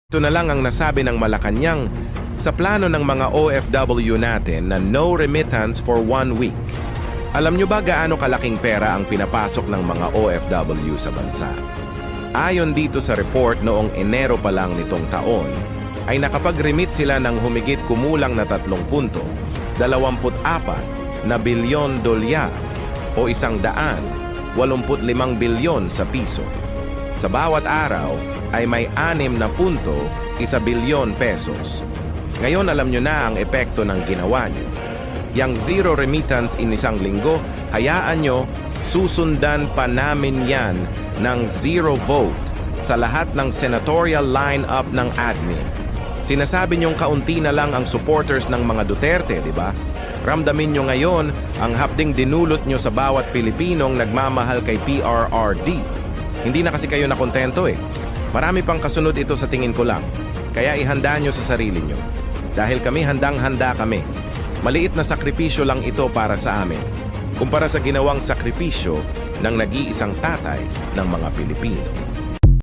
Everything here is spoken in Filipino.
Ito na lang ang nasabi ng Malacanang sa plano ng mga OFW natin na no remittance for 1 week. Alam nyo ba gaano kalaking pera ang pinapasok ng mga OFW sa bansa? Ayon dito sa report noong Enero pa lang nitong taon, ay nakapag-remit sila ng humigit kumulang na 30.24 na bilyon dolyar o 185 bilyon sa piso. Sa bawat araw ay may 6.1 bilyon pesos. Ngayon alam nyo na ang epekto ng ginawa nyo. Yang zero remittance in isang linggo, hayaan nyo, susundan pa namin yan ng zero vote sa lahat ng senatorial line-up ng admin. Sinasabi nyong kaunti na lang ang supporters ng mga Duterte, di ba? Ramdamin nyo ngayon ang hapding dinulot nyo sa bawat Pilipinong nagmamahal kay PRRD. Hindi na kasi kayo nakontento eh. Marami pang kasunod ito sa tingin ko lang. Kaya ihanda nyo sa sarili nyo. Dahil kami handang-handa kami. Maliit na sakripisyo lang ito para sa amin. Kumpara sa ginawang sakripisyo ng nag-iisang tatay ng mga Pilipino.